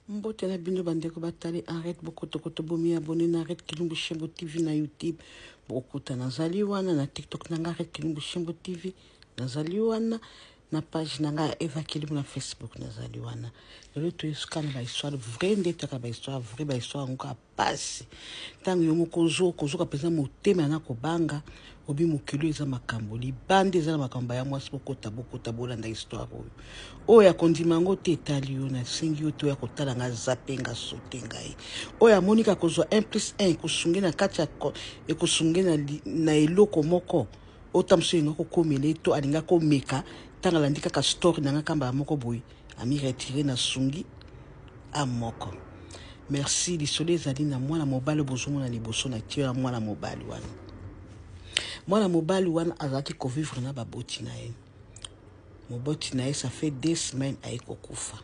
Mbote na bino bandeko batali arrête bokoto bomi abonné na arrête Kilumbu Shembo TV na YouTube bokuta nazali wana na TikTok nanga arrête Kilumbu Shembo TV nazali wana na page nanga Eva Kilumbu na Facebook nazali wana lelo to esukana ba histoire vraie ndete ka ba histoire vraie ba histoire nka passe tango yo mokozo kozoka pesa motema na kobanga obi mokilo eza makambo libande eza makambo ya mwasi bokota bolanda histoire oyo ya kondimango te etali yo na singi yo to ya kotala nga zapenga sote ngai oyo amonika kozwa 1+1 ekosunge na kati ya ekosunge na eloko moko otamso yenga kokomele to alinga komeka tanga landi kaka story nanga kamba moko boy ami retirer na sungi amoko. Merci lisole ezali na mwana mobali bozomona liboso na tio ya mwana mobali wana. Mwana mobali wana azaki kovivre na baboti na ye. Moboti na ye ça fait 2 semaines aiko kufa.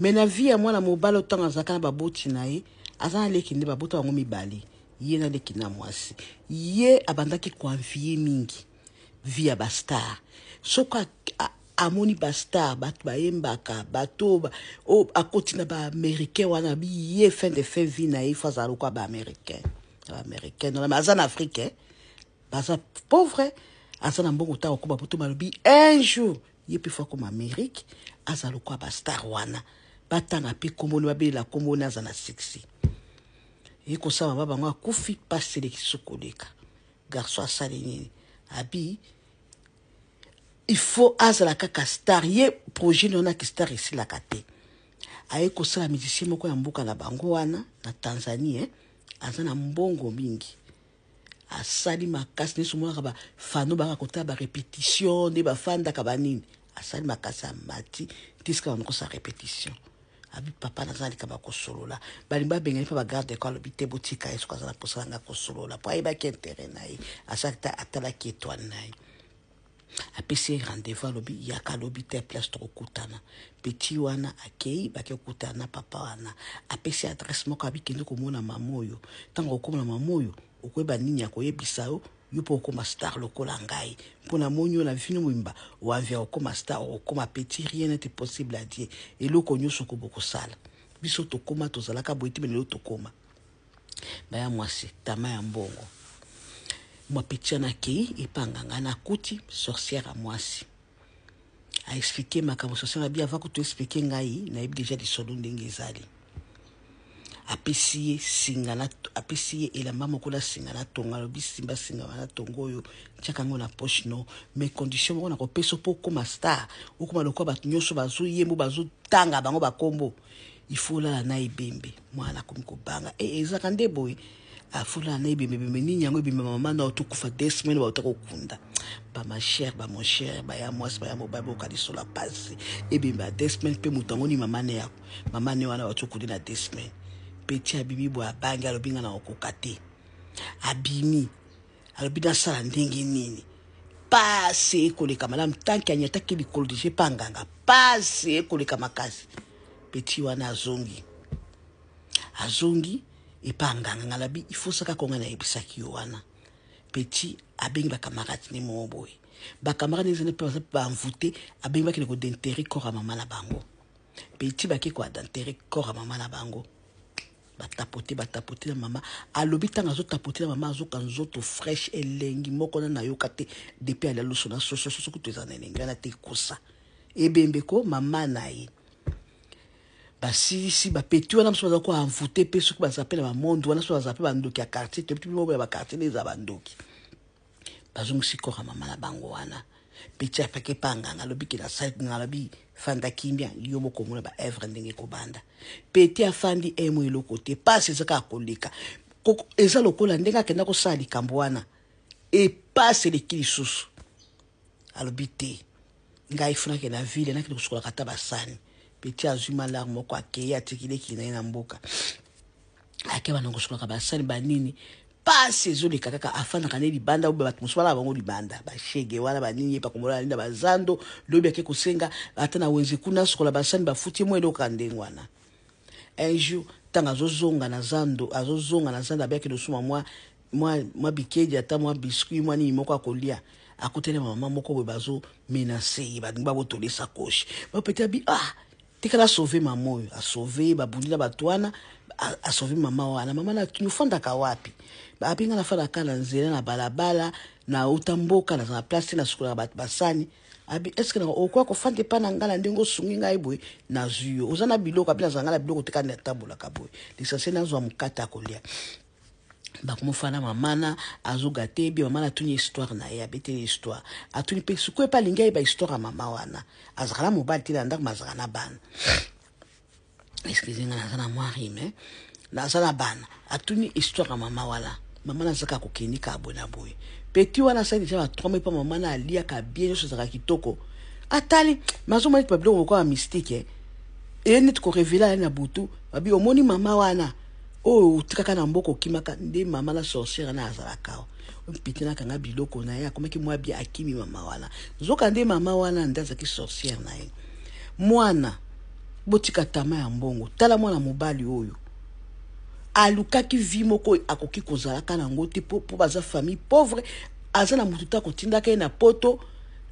Mais na vie ya mwana mobali otanga azaka na baboti na ye azana leki nde babota bango mibali. Ye na leki na mwasi. Ye abandaki koanvie mingi. Vie ya bastar. Soka amoni bastar batu bayembaka bato o akoti na ba américain wana bi ye fin de fin vie na ye faza lokwa ba américain non mais azana africain baza pauvre azana mbongo ta ko ba poto malobi un jour ye pe fa comme Amérique azana lokwa ba star wana batanga pe komoni babela komoni azana sexy e ko sa baba ngo akufi passe le kisukoleka garçon asali nini abi il faut azala kaka star ye projet nona ki star ici la kate aye ko sala musicien moko ya mboka na bango wana na Tanzanie azana mbongo mingi asali makasi neso mona ba fano ba kota ba répétition de ba fanda ka banini asali makasi mati tiska on ko sa répétition abi papa nazali ka ba ko solola balimba bengani pa ba garde ko lobite botika eso ka za posala nga ko solola pa iba ki intérêt nayi asakta atala ki étoile nayi apesi rendez-vous lobi yaka lobi te place to kutana petit wana akei bake kutana papa wana apesi adresse moko abikende komona mamoyo tango komona mamoyo okweba nini akoyebisa yo yupo okoma star lokola ngai mpona monyo na vino mwimba wanvia okoma star okoma petit rien n'était possible à dire eloko nyonso ko bokosala biso tokoma tozalaka boiti menelo tokoma baya mwasi tama ya mbongo moi petit na kei epanganga na kuti sorcière à mwasi a expliqué makambo sorcière bien avant que tu expliquer ngai na yebi déjà lisolo ndenge ezali apesi singana apesi elamba moko na singana tonga lobi simba singa wana tongo oyo tiaka ngo na poche no mais condition moko na kopesa po koma star okoma lokwa batu nyonso bazo yembo bazo tanga bango bakombo il faut la na ibembe mwana komiko banga ezaka nde boy afula na ibembe nini yango ibembe mama na otukufa 2 semaines ba otako kunda ba ma chère ba mon cher ba ya mwasi ba ya mobile boka lisola passe ibembe 2 semaines pe mutango ni mama ne yako mama ne wana otukundi na 2 semaines petit abimi bo abanga lobinga na okokate abimi alobina sala ndenge nini passe koleka madame tanki anyata ki likolo de panganga passe koleka makasi petit wana azongi epanganga ngalabi il faut saka konga na ebisaki wana petit abengi ba camarade ni moboy ba camarade ni zene ba envoûter abengi ba ki ko d'intérêt corps à maman na bango petit ba ki ko d'intérêt corps à maman na bango batapote na mama alobi tanga zo tapote na mama zo kanzoto fresh elengi moko na yokate depuis ala luso na soso kutoza na nenga na te kosa ebembe ko mama na ye si ba petit wana mso ko envoûter pe soki ba s'appelle ba monde wana so ba s'appelle bandoki ya quartier te petit mo ba quartier les abandoki bazongi sikora mama na bango wana petit apeke panganga lobi ki na site ngalabi fanda kimbia yo moko mona ba evre ndenge ko banda petit afandi emo eloko te passe zaka koleka eza lokola ndenge akenda ko sali kambo wana e passe le kilisusu alobi te ngai funa ke na ville na kile kusukola kata basani petit azuma la moko akei atikile kina na mboka akeba na kusukola basani banini passe ezoleka kaka afana kana libanda obe batu muswala bango libanda bashege wala banini pa komola linda bazando lobi ake kusenga atana wenze kuna sokola basani bafuti mwelo kandengwana un jour tanga azozonga na zando abeki dosuma mwa bikeji ata mwa biscuit mwa ni moko akolia akutele mama moko bobazo menacer ba ngba botolesa koshi ba petit abi tikala sauver maman oyo a sauver babundila batwana a sauver maman wana mama na tunufanda ka wapi abinga na fala kana nzela na balabala na utamboka na place na sukula basani abi eske na okwa ko fande pa na ngala ndengo sungi ngai boy na zuyo ozana biloko abila zangala biloko tekana tabula ka boy lisase na zo mukata kolia bakumufana mamana azuga tebi mamana tuni histoire na ya bete histoire atuni pe sukwe pa lingai ba histoire mama wana azakala mobali tila ndak mazakana bana excusez nga na mwari mais na zala bana atuni histoire mama wala mama na zaka kokeni ka abona boy petit wana sa déjà 3 mois pa mama na alia ka bien chose za kitoko atali mazo mali pa biloko kwa mystique et net ko révéler na butu abi omoni mama wana oh tikaka na mboko kimaka nde mama la sorcière na azala kao mpitina kanga biloko na ya komaki mwa bia akimi mama wana zoka nde mama wana ndaza ki sorcière na ye mwana botika tama ya mbongo tala mwana mobali oyo alukaki vi moko akoki kozala kana ngote po baza famille pauvre azana mututa kotinda ke na poto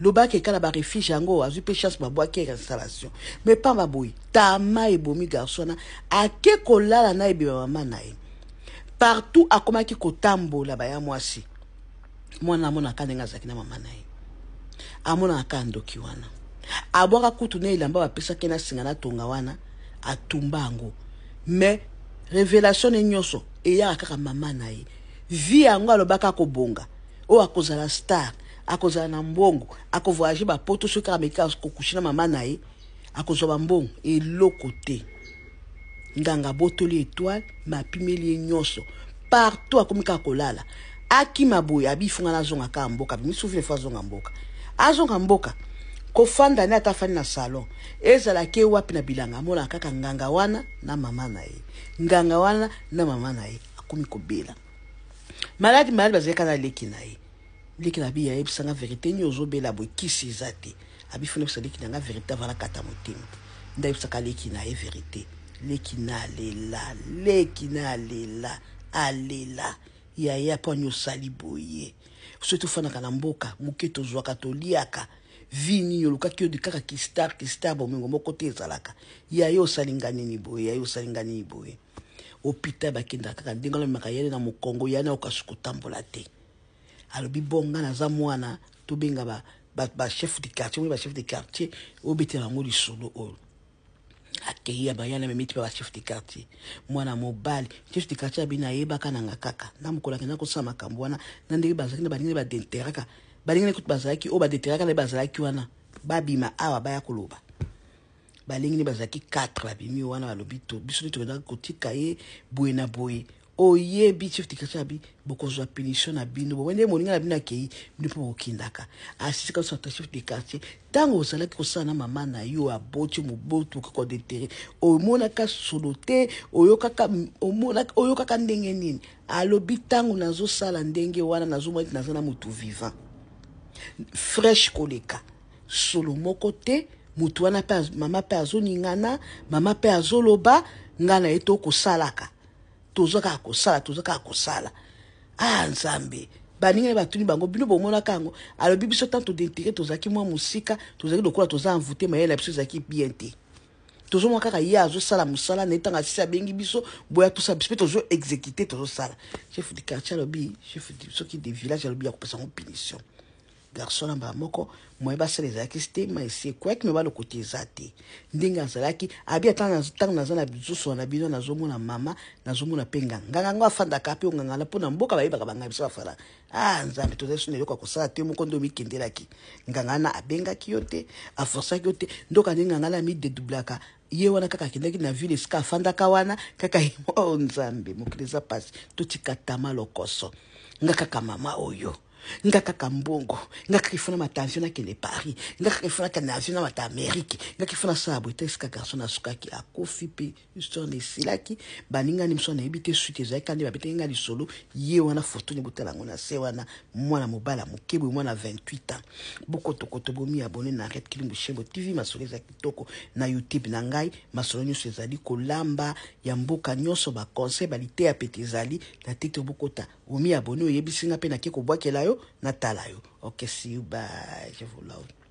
lobaki kala ba refuge yango azui pe chance babwaki installation mais pas baboy tama ebomi garçon ake kolala na ebe mama na ye partout akomaki kotambola ba ya mwasi mwana mona kanenga zakina mama na ye amona akandoki wana abwaka kutu ne ilamba bapesa kena singa na tonga wana atumbango mais révélation nyonso eya kaka mama na ye vie yango alobaka kobonga o akozala star akozala na mbongo akovoyager ba poto soki ameka kokushina mama na ye akozwa mbongo eloko te nganga botoli étoile mapimeli nyonso partout akomika kolala akima boye abifunga na zonga ka mboka misufile fa zonga mboka azonga mboka kofanda na atafani na salon ezala ke wapi na bilanga mona kaka nganga wana na mama na ye nganga wana na mama na ye akomi kobela maladi bazeka na leki na ye leki na bi ya ebisanga vérité ni ozobela boy kisi zate abifuna bisa leki na vérité vala kata motema ndai bisa leki na ye vérité leki na lela alela ya ponyo sali boye surtout fana kana mboka muketo zwa katoliaka vini yoluka kyo de kaka kistar bomengo moko te ezalaka ya yo salingani ni boye hôpital bakenda kaka ndengala makayele na mokongo yana okasukutambola te alobi bonga na za mwana to benga ba chef de quartier obetela ngo lisolo o akeya bayana memiti ba chef de quartier mwana mobali chef de quartier bina yeba kana ngakaka na mukola kana ko sama kambwana na ndenge bazakina balingi ba denteraka balingi kuti bazaki o ba denteraka le bazaki wana babima awa baya koloba balingi bazaki 4 babimi wana balobi to biso to na kotika ye buena boy oye bi chef de quartier bi bokozwa punition na bino bo wende moninga na bino akei ndipo okindaka asisika so chef de quartier tango ozalaki kosana mama na yo aboti mobotu ko deterre o mona ka solote oyokaka ndenge nini alobi tango nazo sala ndenge wana nazo mwa nazana mutu vivant fresh koleka solo moko te mutu wana pa mama pa azoningana mama pa azoloba ngana eto kosalaka tozoka kosala nzambe baninga batuni bango bino bomona kango alobi biso tanto d'intérêt tozaki mwa musika tozaki lokola toza envoûté mayela biso zaki bien te tozomwa kaka ye azosala musala na etanga sisi abengi biso boya tosala biso mpe tozo exécuter tozosala chef de quartier alobi chef de soki de village alobi ya kopesa ngo punition garçon namba moko moye basala ezalaki te ma esi kwaki me balokoti eza te ndenge azalaki abi ntango naza na bizuso na bino nazomona mama nazomona mpe nganga ngo afandaka mpe ongangala mpo na mboka bayebaka banga biso bafala nzambe tozali so na eloko akosala te moko nde omikendelaki nganga na abengaki yo te aforsaki yo te ndoka nde nganga na amidedoublaka ye wana kaka akendaki na ville esika afandaka wana kaka nzambe mokili eza pasi totika tama lokoso nga kaka mama oyo nga kaka mbongo nga kaka ifuna matension nakende Paris nga kaka ifuna kana avion na mata Amerique nga kaka ifuna sa boite esika garçon na sukaki akofi pe histoire ne silaki baninga ni mso na ebite suite ezai kandi babete nga lisolo ye wana photo ni botela ngona se wana mwana mobala mokebwe mwana 28 ans bokoto bomi abonné na Red Kilimbu Shembo TV masolo za kitoko na YouTube na ngai masolo nyonso ezali kolamba ya mboka nyonso ba conseil balite ya petezali na TikTok bokota omi abonné oyebisinga pe na keko bwakela yo natala yo. Okay, see you, bye. Je vous love.